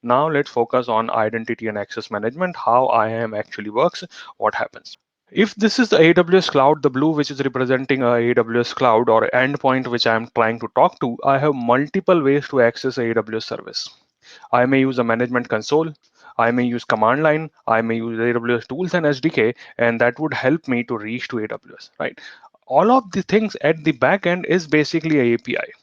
Now let's focus on identity and access management, how IAM actually works, what happens. If this is the AWS cloud, the blue which is representing a AWS cloud or endpoint which I am trying to talk to, I have multiple ways to access a AWS service. I may use a management console, I may use command line, I may use AWS tools and SDK, and that would help me to reach to AWS, right? All of the things at the back end is basically a API.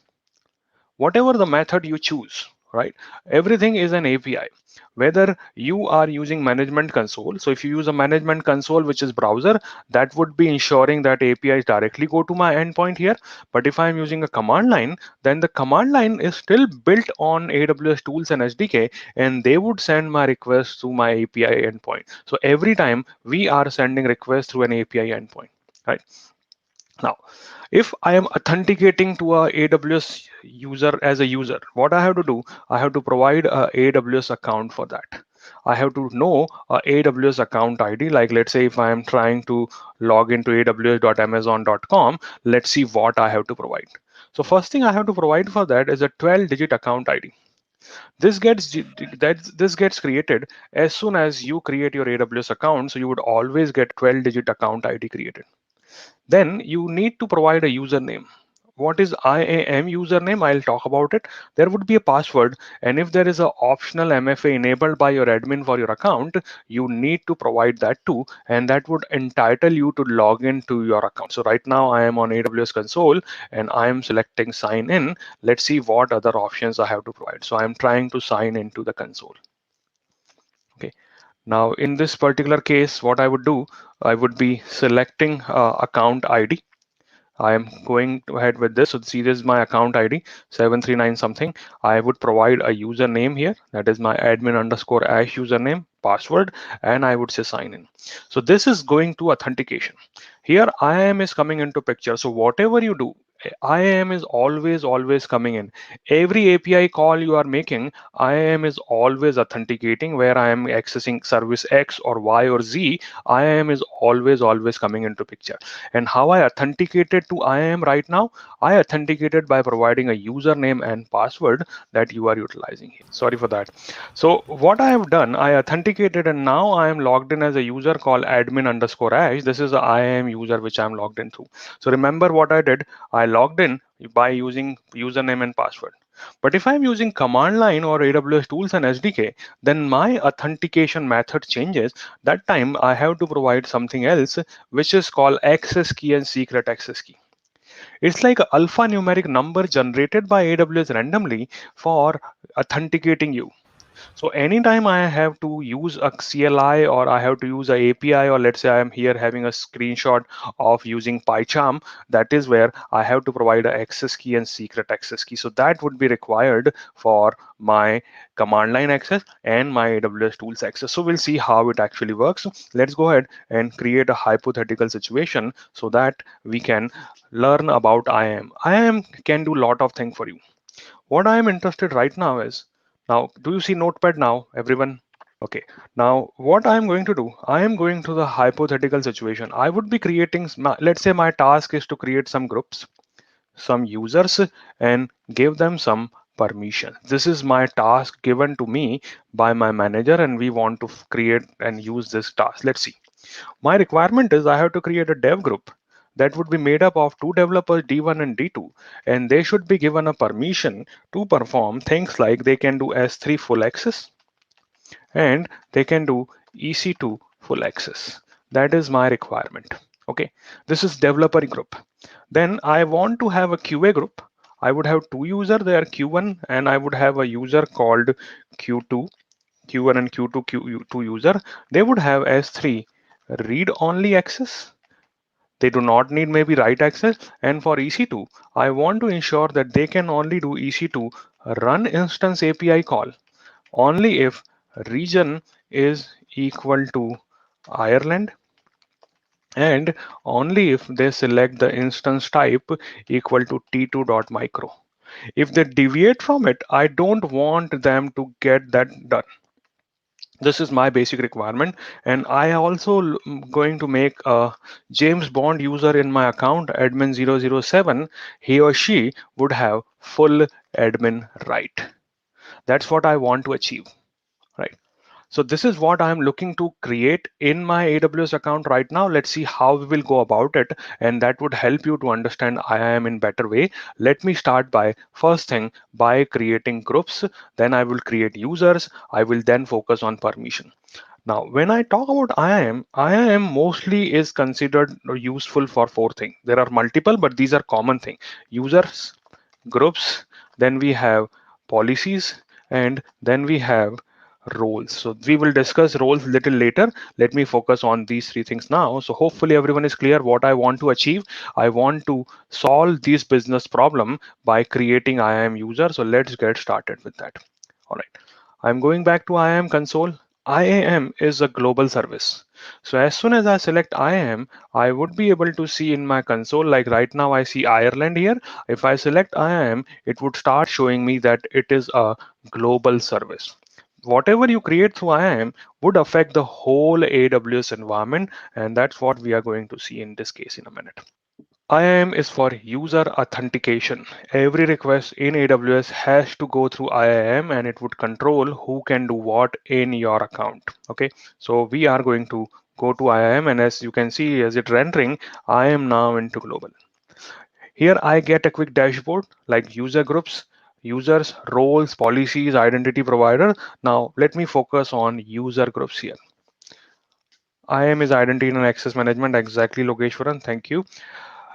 Whatever the method you choose, right? Everything is an API. Whether you are using management console, so if you use a management console which is browser, that would be ensuring that APIs directly go to my endpoint here. But if I'm using a command line, then the command line is still built on AWS tools and SDK, and they would send my request to my API endpoint. So every time we are sending requests through an API endpoint, right? Now, if I am authenticating to a AWS user as a user, what I have to do, I have to provide a AWS account for that. I have to know a AWS account ID. Like let's say if I am trying to log into aws.amazon.com, let's see what I have to provide. So first thing I have to provide for that is a 12-digit account ID. This gets created as soon as you create your AWS account. So you would always get 12-digit account ID created. Then you need to provide a username. What is IAM username? I'll talk about it. There would be a password, and if there is an optional MFA enabled by your admin for your account, you need to provide that too, and that would entitle you to log into your account. So right now I am on AWS console and I am selecting sign in. Let's see what other options I have to provide. So I'm trying to sign into the console. Okay. Now in this particular case, what I would do, I would be selecting account ID. I am going ahead with this. So see, this is my account ID 739 something. I would provide a username here. That is my admin underscore ash username, password, and I would say sign in. So this is going to authentication. Here IAM is coming into picture. So whatever you do, IAM is always coming in. Every API call you are making, IAM is always authenticating. Where I am accessing service X or Y or Z, IAM is always coming into picture. And how I authenticated to IAM right now, I authenticated by providing a username and password that you are utilizing here. Sorry for that. So what I have done, I authenticated and now I am logged in as a user called admin underscore ash. This is the IAM user which I'm logged into. So remember what I did, I logged in by using username and password. But if I'm using command line or AWS tools and SDK, then my authentication method changes. That time I have to provide something else, which is called access key and secret access key. It's like an alphanumeric number generated by AWS randomly for authenticating you. So anytime I have to use a CLI or I have to use a API, or let's say I am here having a screenshot of using PyCharm, that is where I have to provide an access key and secret access key. So that would be required for my command line access and my AWS tools access. So we'll see how it actually works. Let's go ahead and create a hypothetical situation so that we can learn about IAM. IAM can do a lot of things for you. What I am interested right now is, now, do you see Notepad now, everyone? Okay. Now, what I am going to do, I am going to the hypothetical situation. I would be creating, let's say my task is to create some groups, some users, and give them some permission. This is my task given to me by my manager, and we want to create and use this task. Let's see. My requirement is I have to create a dev group that would be made up of two developers, D1 and D2, and they should be given a permission to perform things like they can do S3 full access and they can do EC2 full access. That is my requirement. Okay, this is developer group. Then I want to have a QA group. I would have two users there, Q1, and I would have a user called Q2, Q1 and Q2, Q2 user. They would have S3 read only access. They do not need maybe write access. And for EC2, I want to ensure that they can only do EC2 run instance API call only if region is equal to Ireland and only if they select the instance type equal to t2.micro. If they deviate from it, I don't want them to get that done. This is my basic requirement, and I also going to make a James Bond user in my account, admin007. He or she would have full admin right. That's what I want to achieve. So this is what I'm looking to create in my AWS account right now. Let's see how we will go about it, and that would help you to understand IAM in better way. Let me start by first thing by creating groups. Then I will create users. I will then focus on permission. Now, when I talk about IAM mostly is considered useful for four things. There are multiple, but these are common things. Users, groups, then we have policies, and then we have roles. So we will discuss roles a little later. Let me focus on these three things now. So hopefully everyone is clear what I want to achieve. I want to solve this business problem by creating IAM user. So let's get started with that. All right. I'm going back to IAM console. IAM is a global service. So as soon as I select IAM, I would be able to see in my console, like right now I see Ireland here. If I select IAM, it would start showing me that it is a global service. Whatever you create through IAM would affect the whole AWS environment, and that's what we are going to see in this case in a minute. IAM is for user authentication. Every request in AWS has to go through IAM and it would control who can do what in your account. Okay, so we are going to go to IAM, and as you can see, as it rendering, I am now into global. Here I get a quick dashboard like user groups, users, roles, policies, identity provider. Now let me focus on user groups here. IAM is identity and access management, exactly Logeshwaran, thank you.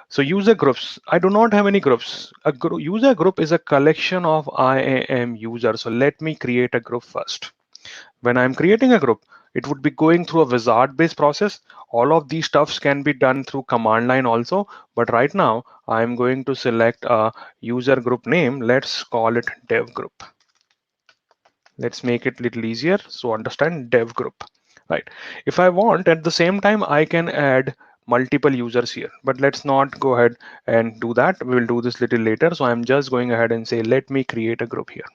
So user groups, I do not have any groups. User group is a collection of IAM users. So let me create a group first. When I'm creating a group, it would be going through a wizard based process. All of these stuffs can be done through command line also. But right now I'm going to select a user group name. Let's call it dev group. Let's make it a little easier. So understand dev group, right? If I want, at the same time, I can add multiple users here, but let's not go ahead and do that. We will do this little later. So I'm just going ahead and say, let me create a group here.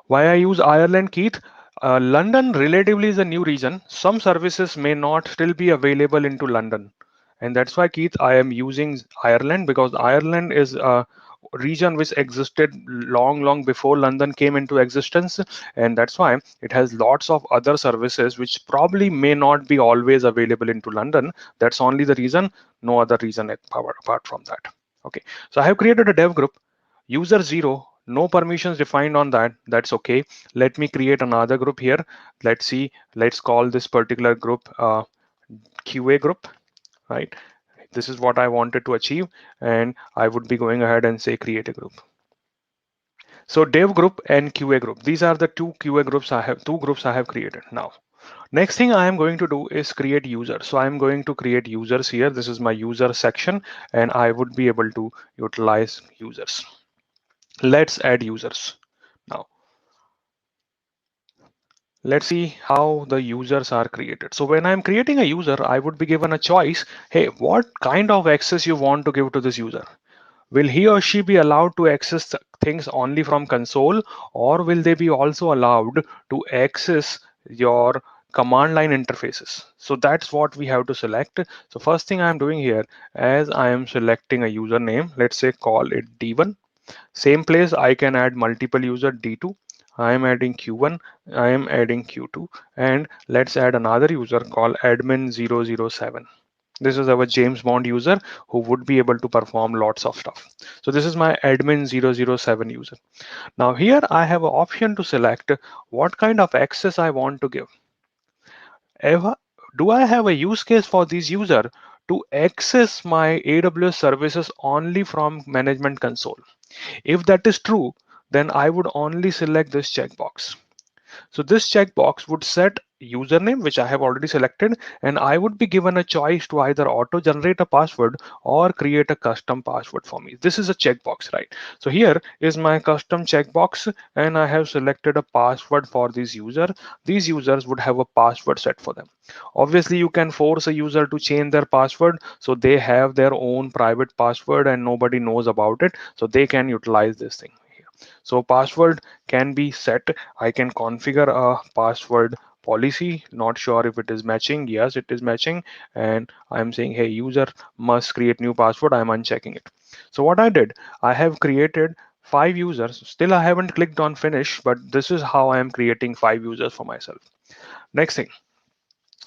Why I use Ireland, Keith? London relatively is a new region. Some services may not still be available into London. And that's why, Keith, I am using Ireland because Ireland is a region which existed long before London came into existence. And that's why it has lots of other services which probably may not be always available into London. That's only the reason, no other reason apart from that. Okay, so I have created a dev group. User 0, no permissions defined on that. That's okay. Let me create another group here. Let's see. Let's call this particular group QA group, right? This is what I wanted to achieve, and I would be going ahead and say create a group. So dev group and QA group, these are the two QA groups I have, two groups I have created. Now next thing I am going to do is create users. So I'm going to create users here. This is my user section, and I would be able to utilize users. Let's add users. Now let's see how the users are created. So when I'm creating a user, I would be given a choice. Hey, what kind of access you want to give to this user? Will he or she be allowed to access things only from console, or will they be also allowed to access your command line interfaces? So that's what we have to select. So first thing I'm doing here, as I am selecting a username, let's say call it D1. Same place I can add multiple user D2. I am adding Q1, I am adding Q2, and let's add another user called admin007. This is our James Bond user who would be able to perform lots of stuff. So this is my admin007 user. Now here I have an option to select what kind of access I want to give. Do I have a use case for this user to access my AWS services only from management console? If that is true, then I would only select this checkbox. So this checkbox would set username, which I have already selected, and I would be given a choice to either auto generate a password or create a custom password for me. This is a checkbox, right? So here is my custom checkbox, and I have selected a password for this user. These users would have a password set for them. Obviously, you can force a user to change their password, so they have their own private password and nobody knows about it, so they can utilize this thing. So password can be set. I can configure a password policy. Not sure if it is matching. Yes, it is matching. And I'm saying, hey, user must create new password. I'm unchecking it. So what I did, I have created 5 users. Still, I haven't clicked on finish, but this is how I am creating 5 users for myself. Next thing,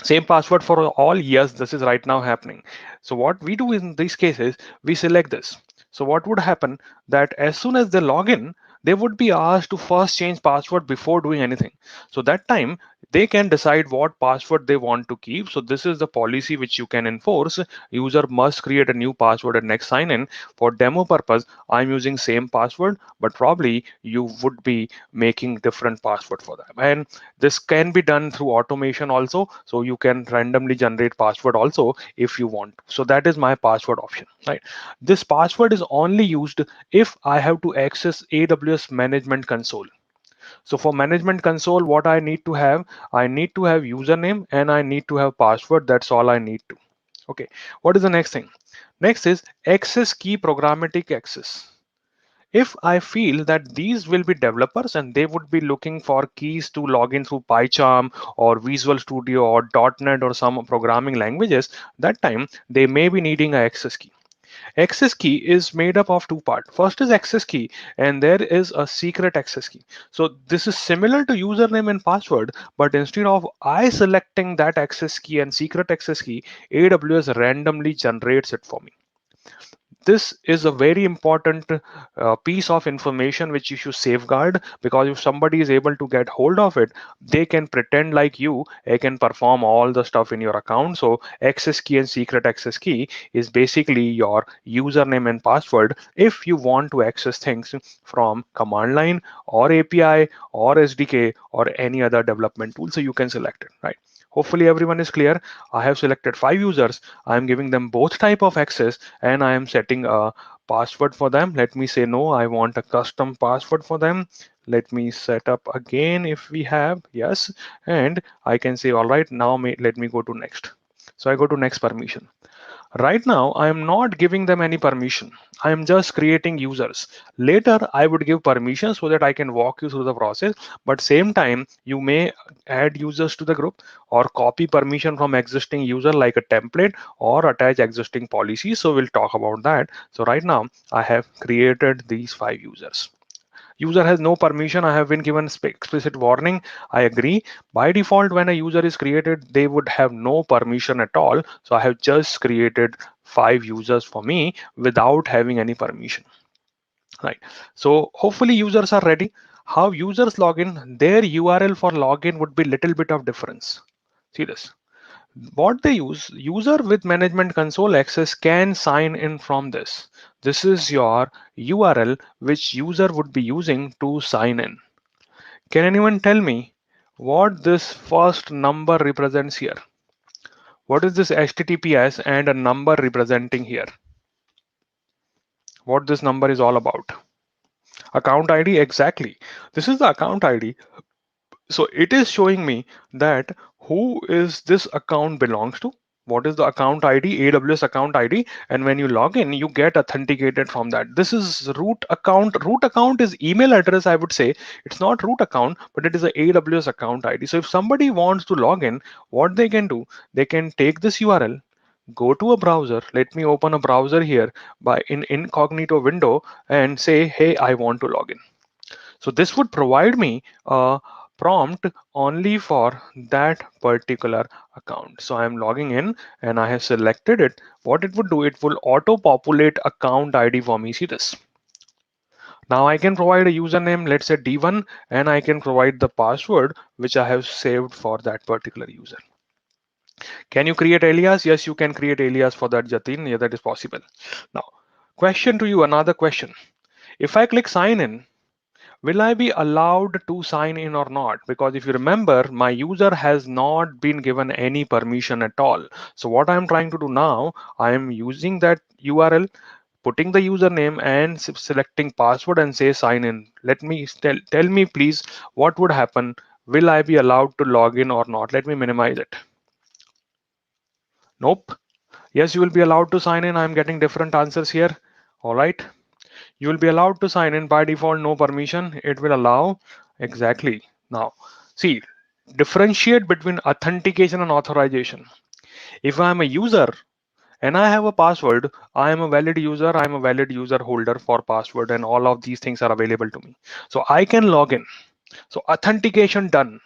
same password for all. Yes, this is right now happening. So what we do in these cases, we select this. So what would happen, that as soon as they log in, they would be asked to first change password before doing anything. So that time they can decide what password they want to keep. So this is the policy which you can enforce. User must create a new password at next sign in. For demo purpose, I'm using same password, but probably you would be making different password for them. And this can be done through automation also, so you can randomly generate password also if you want. So that is my password option, right? This password is only used if I have to access AWS management console. So for management console, what I need to have, I need to have username and I need to have password. That's all I need to. Okay, what is the next thing? Next is access key programmatic access. If I feel that these will be developers and they would be looking for keys to log in through PyCharm or Visual Studio or .NET or some programming languages, that time they may be needing an access key. Access key is made up of two parts. First is access key, and there is a secret access key. So this is similar to username and password, but instead of I selecting that access key and secret access key, AWS randomly generates it for me. This is a very important piece of information which you should safeguard, because if somebody is able to get hold of it, they can pretend like you, they can perform all the stuff in your account. So access key and secret access key is basically your username and password if you want to access things from command line or API or SDK or any other development tool. So you can select it, right? Hopefully everyone is clear. I have selected 5 users. I am giving them both type of access and I am setting a password for them. Let me say no, I want a custom password for them. Let me set up again if we have, yes, and I can say all right, now let me go to next. So I go to next permission. Right now, I am not giving them any permission. I am just creating users. Later, I would give permission so that I can walk you through the process. But same time, you may add users to the group or copy permission from existing user like a template or attach existing policies. So we'll talk about that. So right now, I have created these 5 users. User has no permission. I have been given explicit warning. I agree. By default, when a user is created, they would have no permission at all. So I have just created 5 users for me without having any permission. Right. So hopefully users are ready. How users log in, their URL for login would be little bit of difference. See this. What they use, user with management console access can sign in from this. This is your URL which user would be using to sign in. Can anyone tell me what this first number represents here? What is this HTTPS and a number representing here? What this number is all about? Account ID, exactly. This is the account ID. So it is showing me that who is this account belongs to. What is the account ID? AWS account ID. And when you log in, you get authenticated from that. This is root account. Root account is email address, I would say. It's not root account, but it is a AWS account ID. So if somebody wants to log in, what they can do, they can take this URL, go to a browser. Let me open a browser here by in incognito window and say, hey, I want to log in. So this would provide me a prompt only for that particular account. So I'm logging in and I have selected it. What it would do, it will auto populate account ID for me. See this. Now I can provide a username, let's say D1, and I can provide the password which I have saved for that particular user. Can you create alias? Yes, you can create alias for that, Jatin. Yeah, that is possible. Now, question to you, another question. If I click sign in, will I be allowed to sign in or not? Because if you remember, my user has not been given any permission at all. So what I'm trying to do now, I am using that URL, putting the username and selecting password and say sign in. Let me tell me please what would happen. Will I be allowed to log in or not? Let me minimize it. Nope. Yes, you will be allowed to sign in. I'm getting different answers here. All right. You will be allowed to sign in by default, no permission. It will allow exactly. Now, see, differentiate between authentication and authorization. If I'm a user and I have a password, I am a valid user. I'm a valid user holder for password, and all of these things are available to me. So I can log in. So authentication done.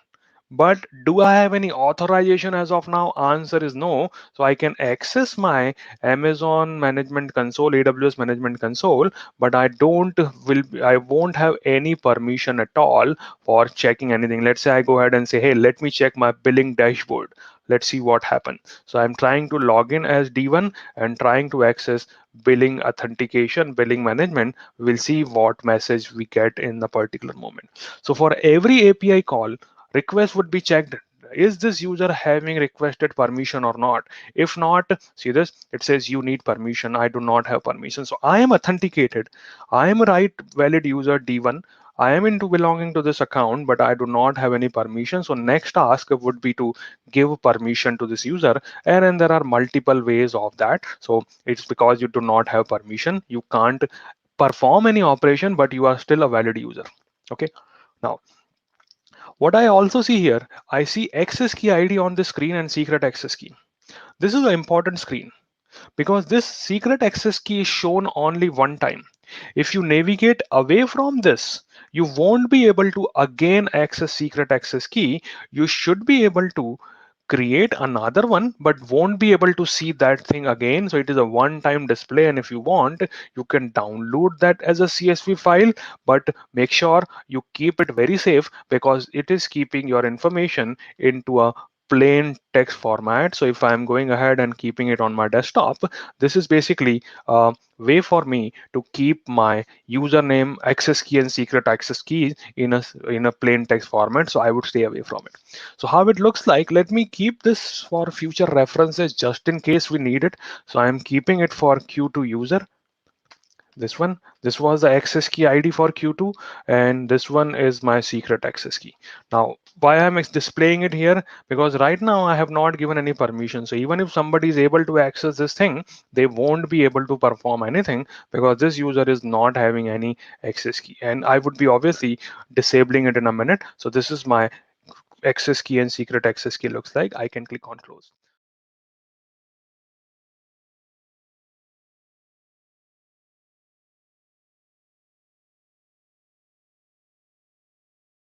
But do I have any authorization as of now? Answer is no. So I can access my Amazon Management Console, AWS Management Console, but I won't have any permission at all for checking anything. Let's say I go ahead and say, hey, let me check my billing dashboard. Let's see what happened. So I'm trying to log in as D1 and trying to access billing authentication, billing management. We'll see what message we get in the particular moment. So for every API call, request would be checked. Is this user having requested permission or not? If not, see this, it says you need permission. I do not have permission. So I am authenticated. I am a right valid user D1. I am into belonging to this account, but I do not have any permission. So next task would be to give permission to this user. And then there are multiple ways of that. So it's because you do not have permission. You can't perform any operation, but you are still a valid user. Okay. Now, what I also see here, I see access key ID on the screen and secret access key. This is an important screen because this secret access key is shown only one time. If you navigate away from this, you won't be able to again access secret access key. You should be able to create another one, but won't be able to see that thing again. So it is a one-time display, and if you want, you can download that as a CSV file, but make sure you keep it very safe because it is keeping your information into a plain text format. So if I'm going ahead and keeping it on my desktop, this is basically a way for me to keep my username, access key, and secret access keys in a plain text format. So I would stay away from it. So how it looks like, let me keep this for future references just in case we need it. So I'm keeping it for Q2 user. This one, this was the access key ID for Q2, and this one is my secret access key. Now, why I'm displaying it here? Because right now I have not given any permission. So even if somebody is able to access this thing, they won't be able to perform anything because this user is not having any access key. And I would be obviously disabling it in a minute. So this is my access key and secret access key looks like. I can click on close.